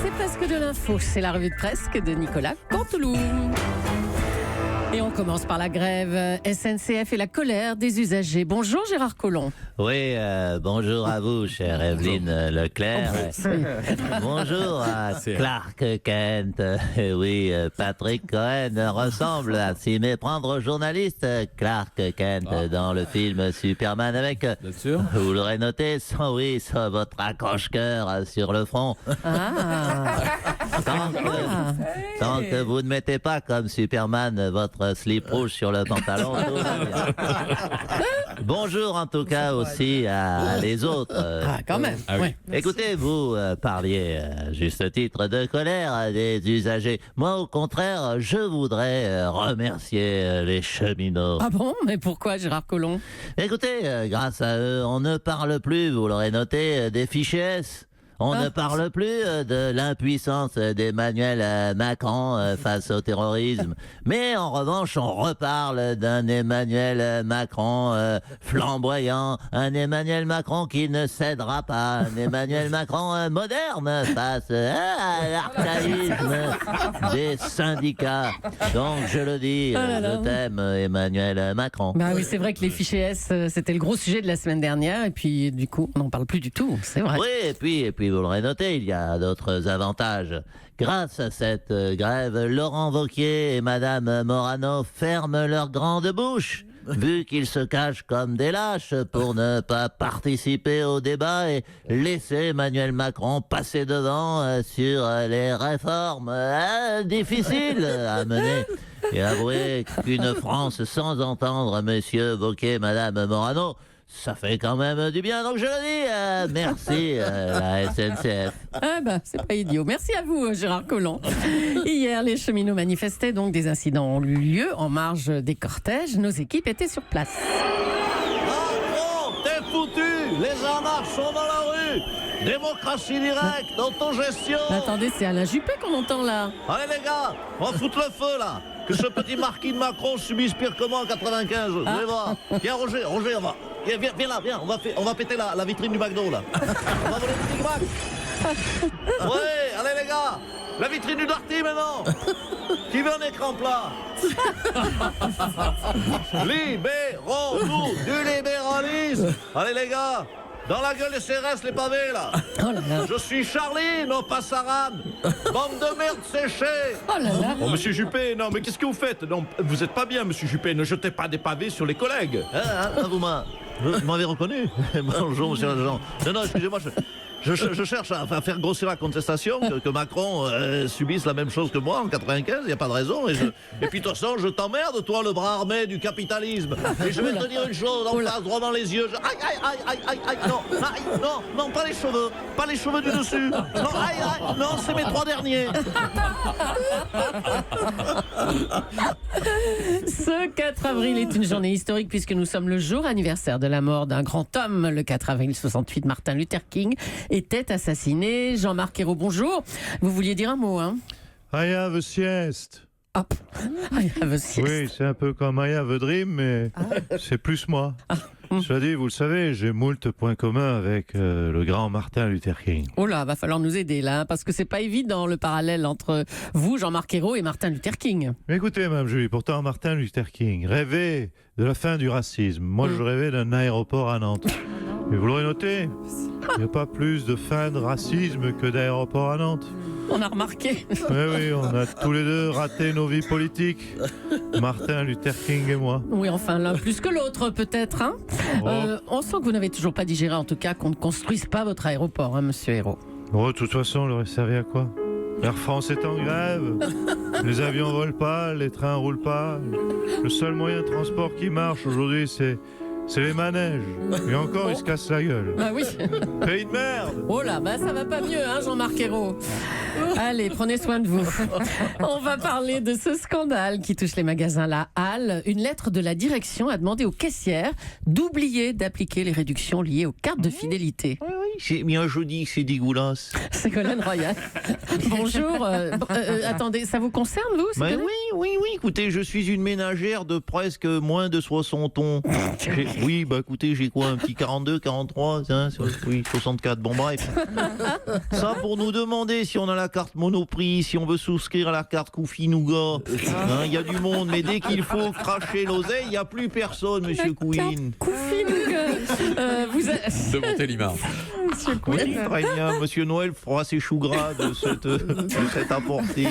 C'est presque de l'info, c'est la revue de presse de Nicolas Canteloup. Et on commence par la grève SNCF et la colère des usagers. Bonjour Gérard Collomb. Oui, bonjour à vous, chère Evelyne Leclerc. Bonjour à Clark Kent. Oui, Patrick Cohen ressemble à s'y méprendre au journaliste Clark Kent dans le film Superman avec, Bien sûr. vous l'aurez noté, sans votre accroche-cœur sur le front. Tant que vous ne mettez pas comme Superman votre slip rouge sur le pantalon. Bonjour en tout cas aussi à les autres. Quand même. Ah oui. Ouais. Écoutez, vous parliez à juste titre de colère des usagers. Moi, au contraire, je voudrais remercier les cheminots. Ah bon? Mais pourquoi Gérard Collomb? Écoutez, grâce à eux, on ne parle plus, vous l'aurez noté, des fichiers S. On ne parle plus de l'impuissance d'Emmanuel Macron face au terrorisme. Mais en revanche, on reparle d'un Emmanuel Macron flamboyant, un Emmanuel Macron qui ne cédera pas, un Emmanuel Macron moderne face à l'archaïsme des syndicats. Donc, je le dis, je t'aime, Emmanuel Macron. Bah oui, c'est vrai que les fichiers S, c'était le gros sujet de la semaine dernière. Et puis, du coup, on n'en parle plus du tout. C'est vrai. Oui, et puis vous l'aurez noté, il y a d'autres avantages. Grâce à cette grève, Laurent Wauquiez et Madame Morano ferment leur grande bouche, vu qu'ils se cachent comme des lâches pour ne pas participer au débat et laisser Emmanuel Macron passer devant sur les réformes difficiles à mener. Et avouez qu'une France sans entendre Monsieur Wauquiez et Madame Morano, ça fait quand même du bien, donc je le dis, merci la SNCF. Ah bah, c'est pas idiot. Merci à vous, Gérard Collomb. Hier, les cheminots manifestaient, donc des incidents ont eu lieu en marge des cortèges. Nos équipes étaient sur place. Macron, t'es foutu. Les en marche sont dans la rue. Démocratie directe, autogestion. Attendez, c'est Alain Juppé qu'on entend là. Allez les gars, on va foutre le feu là. Que ce petit marquis de Macron subisse pire que moi en 95. Vous allez voir. Viens Roger, on va. Viens là, viens. On va péter la vitrine du McDo là. On va voler le Big Mac. Ouais, allez les gars. La vitrine du Darty maintenant. Qui veut un écran plat? Libérons-nous du libéralisme. Allez les gars. Dans la gueule des CRS, les pavés, là. Oh là là. Je suis Charlie, non pas Saran. Bande de merde séchée. Oh là là. Oh, monsieur Juppé, non, mais qu'est-ce que vous faites? Non, vous êtes pas bien, monsieur Juppé. Ne jetez pas des pavés sur les collègues. Vous m'avez reconnu. Bonjour, monsieur l'agent. Non, excusez-moi, je cherche à faire grossir la contestation, que Macron subisse la même chose que moi en 95, il n'y a pas de raison. Et puis de toute façon, je t'emmerde, toi, le bras armé du capitalisme. Et je vais te dire une chose, en face, droit dans les yeux. Aïe, non, pas les cheveux du dessus. Non, aïe, non, c'est mes 3 derniers. Ce 4 avril est une journée historique puisque nous sommes le jour anniversaire de la mort d'un grand homme. Le 4 avril 68, Martin Luther King était assassiné. Jean-Marc Ayrault, bonjour. Vous vouliez dire un mot, hein? I have a sieste. Hop. I have a sieste. Oui, c'est un peu comme I have a dream, mais c'est plus moi. Cela dit, vous le savez, j'ai moult points communs avec le grand Martin Luther King. Oh là, va falloir nous aider là, hein, parce que c'est pas évident le parallèle entre vous, Jean-Marc Ayrault, et Martin Luther King. Mais écoutez, Mme Julie, pourtant Martin Luther King rêvait de la fin du racisme. Moi, je rêvais d'un aéroport à Nantes. Mais vous l'aurez noté, il n'y a pas plus de fin de racisme que d'aéroport à Nantes. On a remarqué. Oui, on a tous les deux raté nos vies politiques. Martin Luther King et moi. Oui, enfin, l'un plus que l'autre, peut-être. Hein. On sent que vous n'avez toujours pas digéré, en tout cas, qu'on ne construise pas votre aéroport, hein, monsieur Ayrault. Bon, de toute façon, il aurait servi à quoi? Air France est en grève, les avions volent pas, les trains roulent pas. Le seul moyen de transport qui marche aujourd'hui, c'est les manèges. Et encore, ils se cassent la gueule. Ah oui. Pays de merde! Oh là, bah ça va pas mieux, hein, Jean-Marc Ayrault. Allez, prenez soin de vous. On va parler de ce scandale qui touche les magasins La Halle. Une lettre de la direction a demandé aux caissières d'oublier d'appliquer les réductions liées aux cartes de fidélité. Oui, c'est bien joli, c'est dégueulasse. Ségolène Royal. Bonjour. Attendez, ça vous concerne, vous, Ségolène ? Oui, écoutez, je suis une ménagère de presque moins de 60 ans. Oui, écoutez, j'ai quoi, un petit 42, 43, hein, oui, 64, bon bref. Ça pour nous demander si on a la carte Monoprix, si on veut souscrire à la carte Koufi Nougat. Il y a du monde, mais dès qu'il faut cracher l'oseille, il n'y a plus personne, monsieur Queen. Koufi Nougat. De Montélimar. Monsieur Oui, Queen. très bien. Monsieur Noël fera ses choux gras de cette apportée.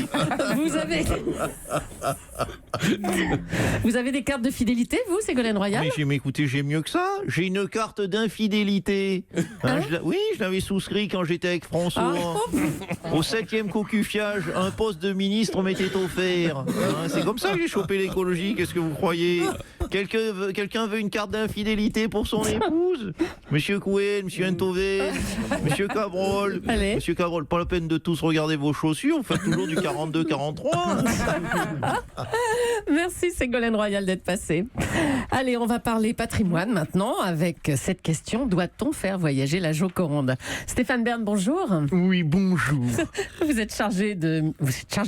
Vous avez des cartes de fidélité, vous, Ségolène Royal ? Mais écoutez, j'ai mieux que ça. J'ai une carte d'infidélité. Je l'avais souscrit quand j'étais avec François. Au 7e cocufiage, un poste de ministre m'était offert. C'est comme ça que j'ai chopé l'écologie, qu'est-ce que vous croyez ? Quelqu'un veut une carte d'infidélité pour son épouse ? Monsieur Cohen, Monsieur Entové, Monsieur Cabrol. Allez. Monsieur Cabrol, pas la peine de tous regarder vos chaussures, vous faites toujours du 42-43. Merci Ségolène Royal d'être passée. Allez, on va parler patrimoine maintenant avec cette question: doit-on faire voyager la Joconde ? Stéphane Bern, bonjour. Oui, bonjour. Vous êtes chargé de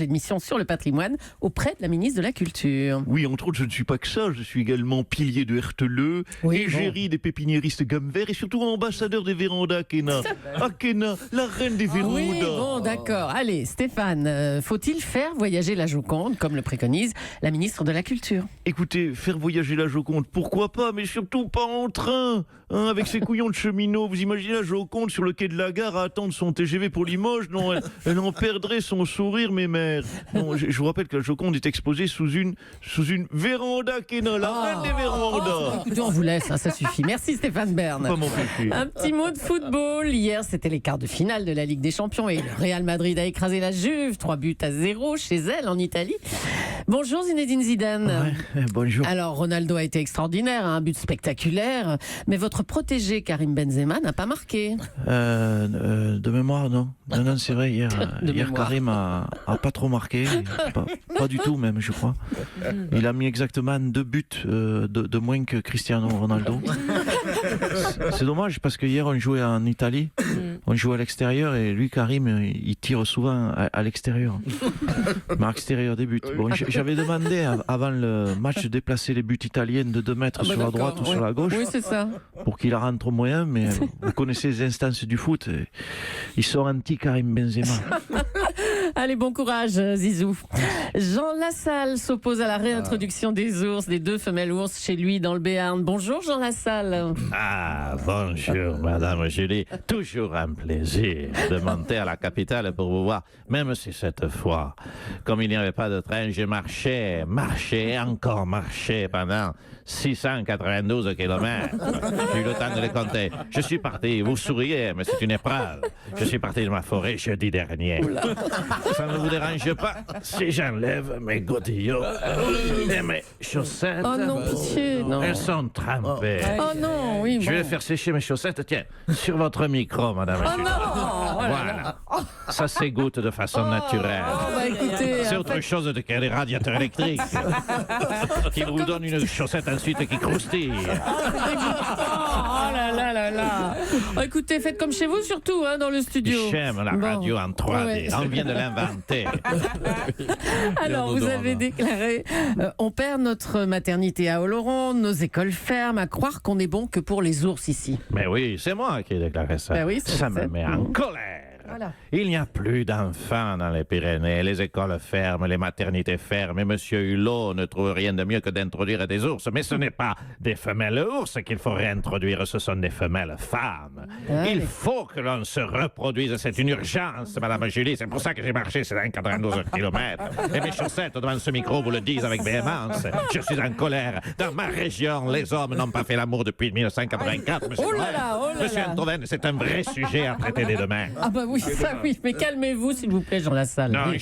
mission sur le patrimoine auprès de la ministre de la Culture. Oui, entre autres, je ne suis pas que ça, je suis également pilier de Herteleux, égérie des pépiniéristes Gamver et surtout ambassadeur des vérandas Akena. Akena, la reine des vérandas. Oui, bon, d'accord. Allez, Stéphane, faut-il faire voyager la Joconde, comme le préconise la ministre de la Culture ? Écoutez, faire voyager la Joconde, pourquoi pas, mais surtout pas en train, avec ses couillons de cheminot. Vous imaginez la Joconde sur le quai de la gare à attendre son TGV pour Limoges ? Non, elle en perdrait son sourire, mes mères. Non, je vous rappelle que la Joconde est exposée sous une véranda Akena, la reine des vérandas. Écoutez, on vous laisse, ça suffit. Merci Stéphane Bern. Pas m'empêcher. Un petit mot de football. Hier, c'était les quarts de finale de la Ligue des Champions et le Real Madrid a écrasé la Juve, 3-0 chez elle en Italie. Bonjour Zinedine Zidane. Bonjour. Alors Ronaldo a été extraordinaire, un but spectaculaire, mais votre protégé Karim Benzema n'a pas marqué. De mémoire, non. Non, c'est vrai, hier mémoire. Karim a pas trop marqué, pas du tout même, je crois. Il a mis exactement 2 buts de moins que Cristiano Ronaldo. C'est dommage parce que hier on jouait en Italie, on jouait à l'extérieur et lui Karim il tire souvent à l'extérieur. Mais à l'extérieur des buts. Bon, j'avais demandé avant le match de déplacer les buts italiens de 2 mètres sur la droite ou sur la gauche. Oui, c'est ça. Pour qu'il rentre moyen, mais vous connaissez les instances du foot. Il sort un petit Karim Benzema. Allez, bon courage, Zizou. Jean Lassalle s'oppose à la réintroduction des ours, des 2 femelles ours chez lui dans le Béarn. Bonjour, Jean Lassalle. Ah, bonjour, Madame Julie. Toujours un plaisir de monter à la capitale pour vous voir, même si cette fois, comme il n'y avait pas de train, j'ai marché et encore marché pendant 692 kilomètres. J'ai eu le temps de les compter. Je suis parti, vous souriez, mais c'est une épreuve. Je suis parti de ma forêt jeudi dernier. Ça ne vous dérange pas si j'enlève mes godillots et mes chaussettes? Oh non, pitié, non. Elles sont trempées. Oh non, oui, Je bon. vais faire sécher mes chaussettes, tiens, sur votre micro, Madame Oh Julie. non, oh là là. Voilà. Ça s'égoutte de façon naturelle. Oh, bah, écoutez, C'est en autre fait, chose que les radiateurs électriques qui vous donnent une chaussette ensuite qui croustille. oh là là là là. Oh, écoutez, faites comme chez vous surtout, hein, dans le studio. J'aime la Bon. radio en 3D. Ouais. On vient de l'inventer. Alors, vous avez déclaré on perd notre maternité à Oloron, nos écoles ferment, à croire qu'on est bon que pour les ours ici. Mais oui, c'est moi qui ai déclaré ça. Ben oui, ça me met en colère. Voilà. Il n'y a plus d'enfants dans les Pyrénées. Les écoles ferment, les maternités ferment. Et M. Hulot ne trouve rien de mieux que d'introduire des ours. Mais ce n'est pas des femelles ours qu'il faut réintroduire, ce sont des femelles femmes. Ah, Il mais- faut que l'on se reproduise. C'est une urgence, Madame Julie. C'est pour ça que j'ai marché ces 92 kilomètres. Et mes chaussettes devant ce micro vous le disent avec véhémence. Je suis en colère. Dans ma région, les hommes n'ont pas fait l'amour depuis 1984, monsieur Oh là Noël. là, oh là Monsieur là. Antoven, c'est un vrai sujet à traiter dès demain. Ah bah oui, ça oui. Mais calmez-vous, s'il vous plaît, Jean Lassalle. Non, Oui.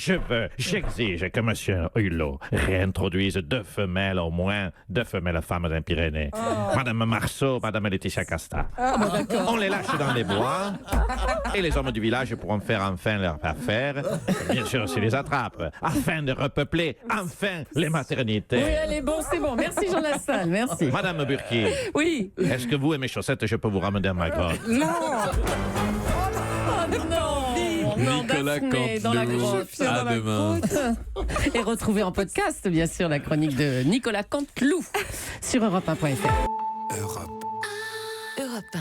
j'exige que M. Hulot réintroduise 2 femelles au moins, 2 femelles femmes d'un Pyrénées. Madame Marceau, Madame Laetitia Casta. On les lâche dans les bois et les hommes du village pourront faire enfin leur affaire. Bien sûr, s'ils les attrapent, afin de repeupler enfin les maternités. Oui, allez, bon, c'est bon. Merci, Jean Lassalle. Merci. Madame Burki, Oui. est-ce que vous et mes chaussettes, je peux vous ramener à ma grotte? Non. Nicolas Daphné, dans la Canteloup. grotte. À demain. Et retrouvez en podcast, bien sûr, la chronique de Nicolas Canteloup sur Europe 1.fr. Europe 1.